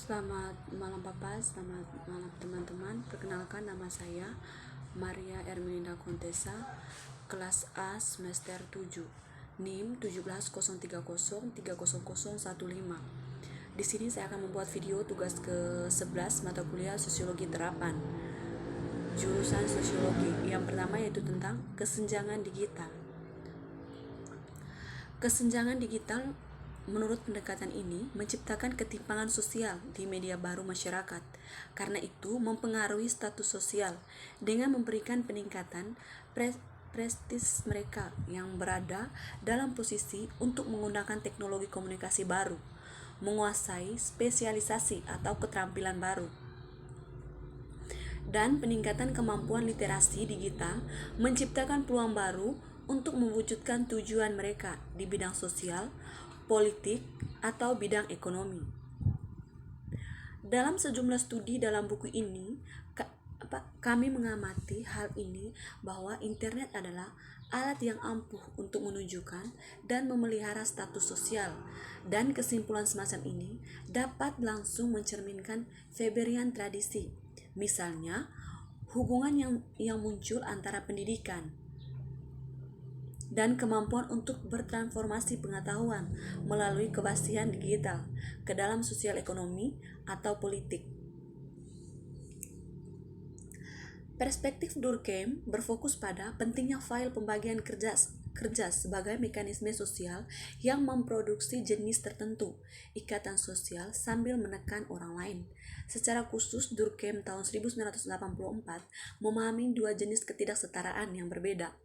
Selamat malam Papa, selamat malam teman-teman. Perkenalkan, nama saya Maria Ermelinda Contessa, kelas A semester 7, NIM 17030300015. Di sini saya akan membuat video tugas ke-11 mata kuliah Sosiologi Terapan, jurusan Sosiologi. Yang pertama yaitu tentang kesenjangan digital. Kesenjangan digital menurut pendekatan ini menciptakan ketimpangan sosial di media baru masyarakat. Karena itu mempengaruhi status sosial dengan memberikan peningkatan prestis mereka yang berada dalam posisi untuk menggunakan teknologi komunikasi baru, menguasai spesialisasi atau keterampilan baru, dan peningkatan kemampuan literasi digital menciptakan peluang baru untuk mewujudkan tujuan mereka di bidang sosial, politik, atau bidang ekonomi. Dalam sejumlah studi dalam buku ini, kami mengamati hal ini bahwa internet adalah alat yang ampuh untuk menunjukkan dan memelihara status sosial, dan kesimpulan semacam ini dapat langsung mencerminkan Weberian tradisi. Misalnya, hubungan yang muncul antara pendidikan dan kemampuan untuk bertransformasi pengetahuan melalui kebasian digital ke dalam sosial ekonomi atau politik. Perspektif Durkheim berfokus pada pentingnya file pembagian kerja sebagai mekanisme sosial yang memproduksi jenis tertentu ikatan sosial sambil menekan orang lain. Secara khusus, Durkheim tahun 1984 memahami dua jenis ketidaksetaraan yang berbeda.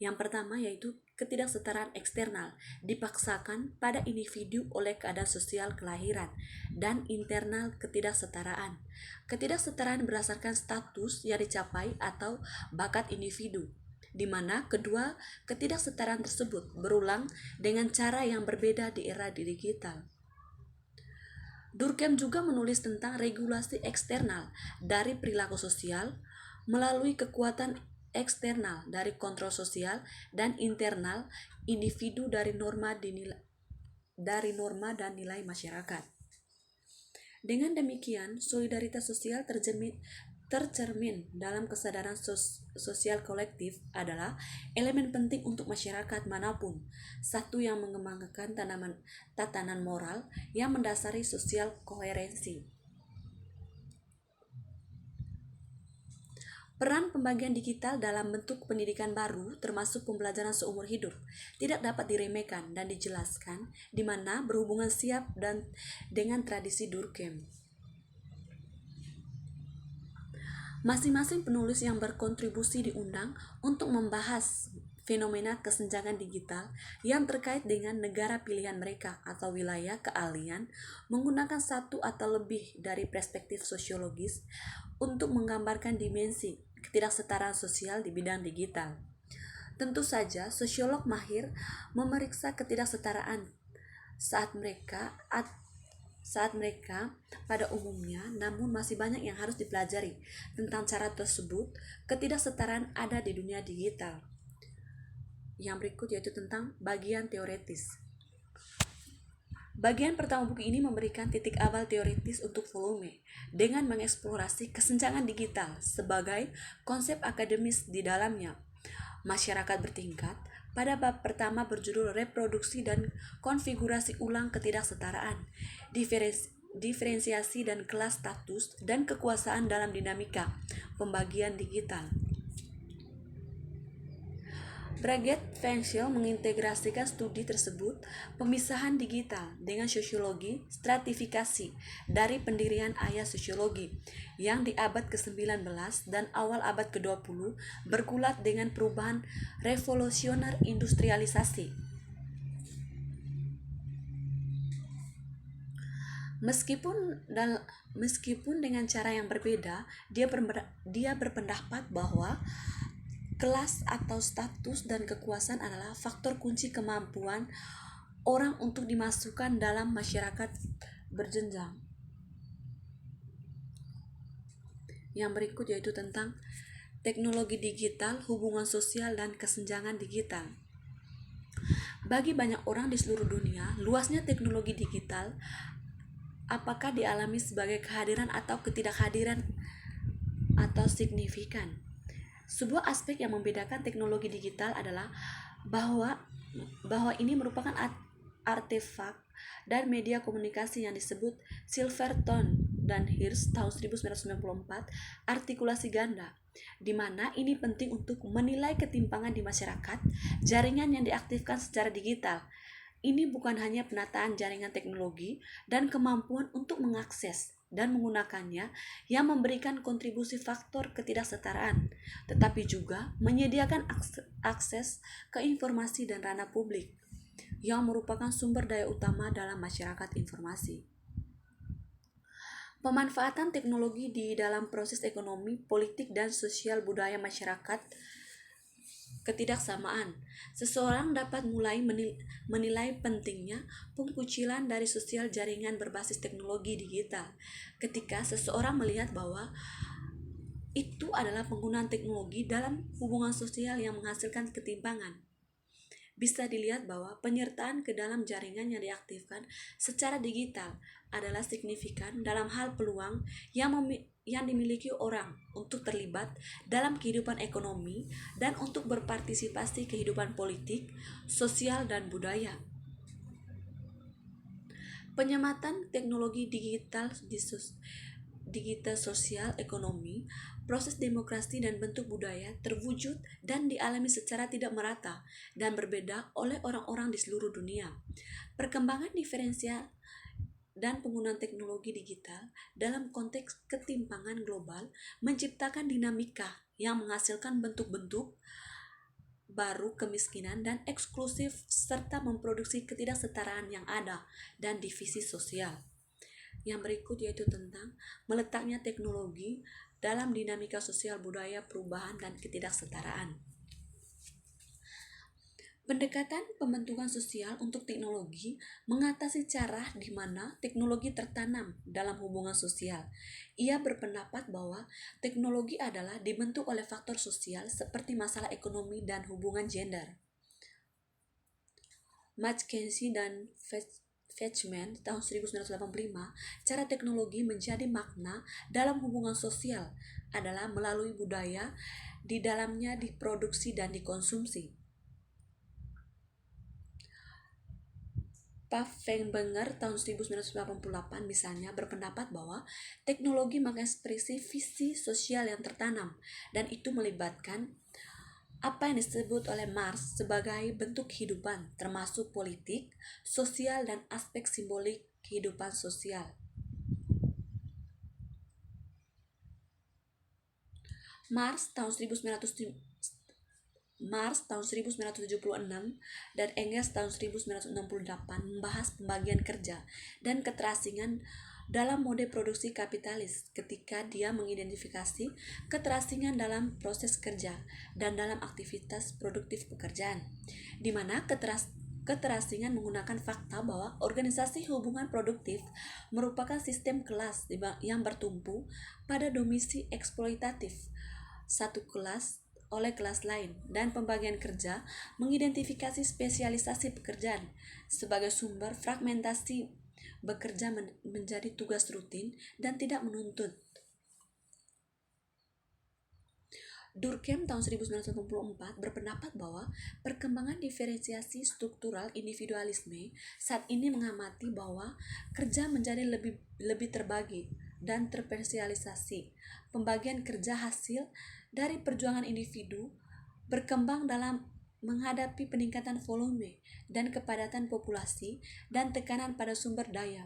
Yang pertama yaitu ketidaksetaraan eksternal, dipaksakan pada individu oleh keadaan sosial kelahiran, dan internal ketidaksetaraan. Ketidaksetaraan berdasarkan status yang dicapai atau bakat individu, di mana kedua ketidaksetaraan tersebut berulang dengan cara yang berbeda di era digital. Durkheim juga menulis tentang regulasi eksternal dari perilaku sosial melalui kekuatan eksternal dari kontrol sosial dan internal individu dari norma dan nilai masyarakat. Dengan demikian, solidaritas sosial tercermin dalam kesadaran sosial kolektif adalah elemen penting untuk masyarakat manapun, satu yang mengembangkan tatanan moral yang mendasari sosial koherensi. Peran pembagian digital dalam bentuk pendidikan baru, termasuk pembelajaran seumur hidup, tidak dapat diremehkan dan dijelaskan, di mana berhubungan siap dengan tradisi Durkheim. Masing-masing penulis yang berkontribusi diundang untuk membahas fenomena kesenjangan digital yang terkait dengan negara pilihan mereka atau wilayah keahlian menggunakan satu atau lebih dari perspektif sosiologis untuk menggambarkan dimensi ketidaksetaraan sosial di bidang digital. Tentu saja, sosiolog mahir memeriksa ketidaksetaraan saat mereka pada umumnya, namun masih banyak yang harus dipelajari tentang cara tersebut ketidaksetaraan ada di dunia digital. Yang berikut yaitu tentang bagian teoretis. Bagian pertama buku ini memberikan titik awal teoritis untuk volume dengan mengeksplorasi kesenjangan digital sebagai konsep akademis di dalamnya. Masyarakat bertingkat pada bab pertama berjudul Reproduksi dan Konfigurasi Ulang Ketidaksetaraan, Diferensiasi dan Kelas Status dan Kekuasaan dalam Dinamika Pembagian Digital. Breguet Fenchel mengintegrasikan studi tersebut pemisahan digital dengan sosiologi stratifikasi dari pendirian ayah sosiologi yang di abad ke-19 dan awal abad ke-20 bergulat dengan perubahan revolusioner industrialisasi. Meskipun dengan cara yang berbeda, dia berpendapat bahwa kelas atau status dan kekuasaan adalah faktor kunci kemampuan orang untuk dimasukkan dalam masyarakat berjenjang. Yang berikut yaitu tentang teknologi digital, hubungan sosial, dan kesenjangan digital. Bagi banyak orang di seluruh dunia, luasnya teknologi digital apakah dialami sebagai kehadiran atau ketidakhadiran atau signifikan. Sebuah aspek yang membedakan teknologi digital adalah bahwa ini merupakan artefak dan media komunikasi yang disebut Silverton dan Hirsch tahun 1994 artikulasi ganda, di mana ini penting untuk menilai ketimpangan di masyarakat jaringan yang diaktifkan secara digital. Ini bukan hanya penataan jaringan teknologi dan kemampuan untuk mengakses dan menggunakannya yang memberikan kontribusi faktor ketidaksetaraan, tetapi juga menyediakan akses ke informasi dan ranah publik yang merupakan sumber daya utama dalam masyarakat informasi. Pemanfaatan teknologi di dalam proses ekonomi, politik, dan sosial budaya masyarakat. Ketidaksamaan. Seseorang dapat mulai menilai pentingnya pengkucilan dari sosial jaringan berbasis teknologi digital ketika seseorang melihat bahwa itu adalah penggunaan teknologi dalam hubungan sosial yang menghasilkan ketimpangan. Bisa dilihat bahwa penyertaan ke dalam jaringan yang diaktifkan secara digital adalah signifikan dalam hal peluang yang dimiliki orang untuk terlibat dalam kehidupan ekonomi dan untuk berpartisipasi kehidupan politik, sosial, dan budaya. Penyematan teknologi digital sosial ekonomi, proses demokrasi dan bentuk budaya terwujud dan dialami secara tidak merata dan berbeda oleh orang-orang di seluruh dunia. Perkembangan diferensial dan penggunaan teknologi digital dalam konteks ketimpangan global menciptakan dinamika yang menghasilkan bentuk-bentuk baru kemiskinan dan eksklusif serta memproduksi ketidaksetaraan yang ada dan divisi sosial. Yang berikut yaitu tentang meletaknya teknologi dalam dinamika sosial budaya perubahan dan ketidaksetaraan. Pendekatan pembentukan sosial untuk teknologi mengatasi cara di mana teknologi tertanam dalam hubungan sosial. Ia berpendapat bahwa teknologi adalah dibentuk oleh faktor sosial seperti masalah ekonomi dan hubungan gender. Mackenzie dan Fetchman tahun 1985, cara teknologi menjadi makna dalam hubungan sosial adalah melalui budaya di dalamnya diproduksi dan dikonsumsi. Pfaffenberger tahun 1988 misalnya berpendapat bahwa teknologi mengekspresi visi sosial yang tertanam dan itu melibatkan apa yang disebut oleh Marx sebagai bentuk kehidupan, termasuk politik, sosial, dan aspek simbolik kehidupan sosial. Marx tahun 1976 dan Engels tahun 1968 membahas pembagian kerja dan keterasingan dalam mode produksi kapitalis ketika dia mengidentifikasi keterasingan dalam proses kerja dan dalam aktivitas produktif pekerjaan, di mana keterasingan menggunakan fakta bahwa organisasi hubungan produktif merupakan sistem kelas yang bertumpu pada domisi eksploitatif satu kelas oleh kelas lain, dan pembagian kerja mengidentifikasi spesialisasi pekerjaan sebagai sumber fragmentasi bekerja menjadi tugas rutin dan tidak menuntut. Durkheim tahun 1984 berpendapat bahwa perkembangan diferensiasi struktural individualisme saat ini mengamati bahwa kerja menjadi lebih terbagi dan terspesialisasi. Pembagian kerja hasil dari perjuangan individu berkembang dalam menghadapi peningkatan volume dan kepadatan populasi dan tekanan pada sumber daya.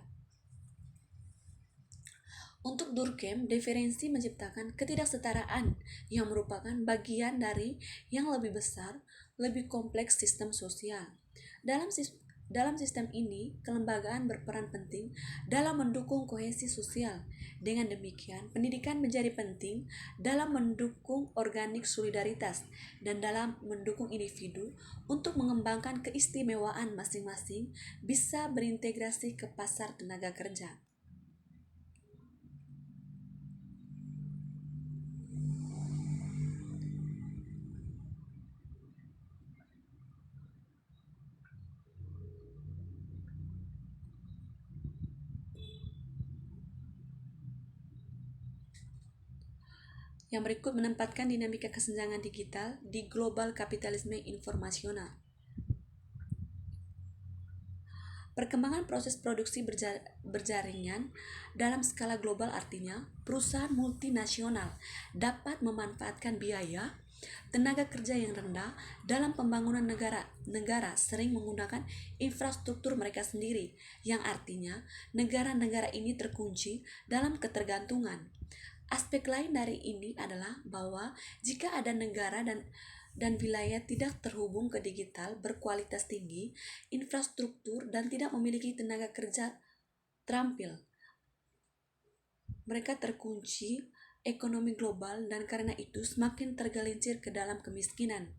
Untuk Durkheim, diferensi menciptakan ketidaksetaraan yang merupakan bagian dari yang lebih besar, lebih kompleks sistem sosial. Dalam sistem ini, kelembagaan berperan penting dalam mendukung kohesi sosial. Dengan demikian, pendidikan menjadi penting dalam mendukung organik solidaritas dan dalam mendukung individu untuk mengembangkan keistimewaan masing-masing bisa berintegrasi ke pasar tenaga kerja. Yang berikut menempatkan dinamika kesenjangan digital di global kapitalisme informasional. Perkembangan proses produksi berjaringan dalam skala global artinya perusahaan multinasional dapat memanfaatkan biaya tenaga kerja yang rendah dalam pembangunan negara sering menggunakan infrastruktur mereka sendiri, yang artinya negara-negara ini terkunci dalam ketergantungan. Aspek lain dari ini adalah bahwa jika ada negara dan wilayah tidak terhubung ke digital berkualitas tinggi, infrastruktur, dan tidak memiliki tenaga kerja terampil, mereka terkunci ekonomi global dan karena itu semakin tergelincir ke dalam kemiskinan.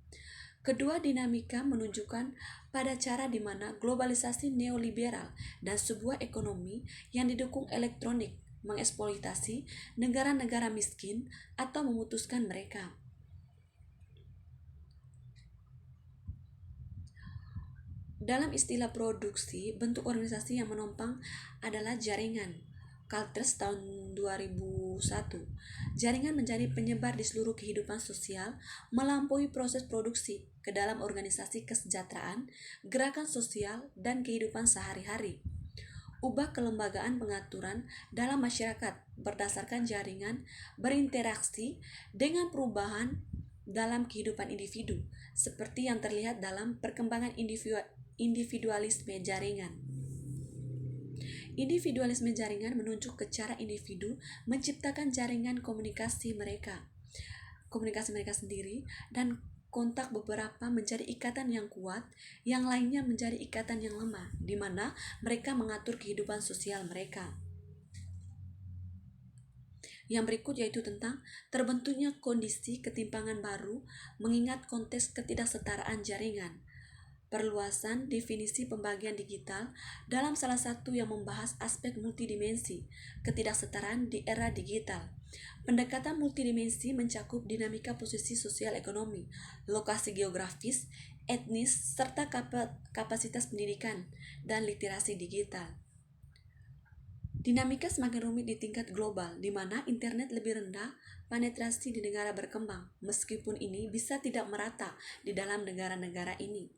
Kedua dinamika menunjukkan pada cara di mana globalisasi neoliberal dan sebuah ekonomi yang didukung elektronik mengeksploitasi negara-negara miskin atau memutuskan mereka. Dalam istilah produksi, bentuk organisasi yang menopang adalah jaringan. Kalters tahun 2001. Jaringan menjadi penyebar di seluruh kehidupan sosial, melampaui proses produksi ke dalam organisasi kesejahteraan, gerakan sosial, dan kehidupan sehari-hari. Ubah kelembagaan pengaturan dalam masyarakat berdasarkan jaringan berinteraksi dengan perubahan dalam kehidupan individu, seperti yang terlihat dalam perkembangan individualisme jaringan. Individualisme jaringan menunjuk ke cara individu menciptakan jaringan komunikasi mereka sendiri, dan kontak beberapa menjadi ikatan yang kuat, yang lainnya menjadi ikatan yang lemah, di mana mereka mengatur kehidupan sosial mereka. Yang berikut yaitu tentang terbentuknya kondisi ketimpangan baru mengingat konteks ketidaksetaraan jaringan. Perluasan definisi pembagian digital dalam salah satu yang membahas aspek multidimensi ketidaksetaraan di era digital. Pendekatan multidimensi mencakup dinamika posisi sosial ekonomi, lokasi geografis, etnis, serta kapasitas pendidikan dan literasi digital. Dinamika semakin rumit di tingkat global, di mana internet lebih rendah penetrasi di negara berkembang, meskipun ini bisa tidak merata di dalam negara-negara ini.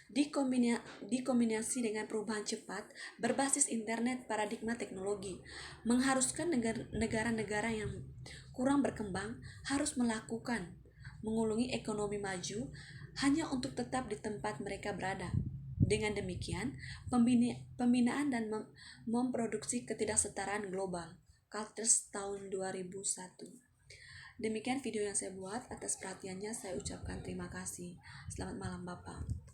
Dikombinasi dengan perubahan cepat berbasis internet paradigma teknologi, mengharuskan negara-negara yang kurang berkembang harus mengulungi ekonomi maju hanya untuk tetap di tempat mereka berada. Dengan demikian, pembinaan dan memproduksi ketidaksetaraan global. Kalters tahun 2001. Demikian video yang saya buat. Atas perhatiannya saya ucapkan terima kasih. Selamat malam Bapak.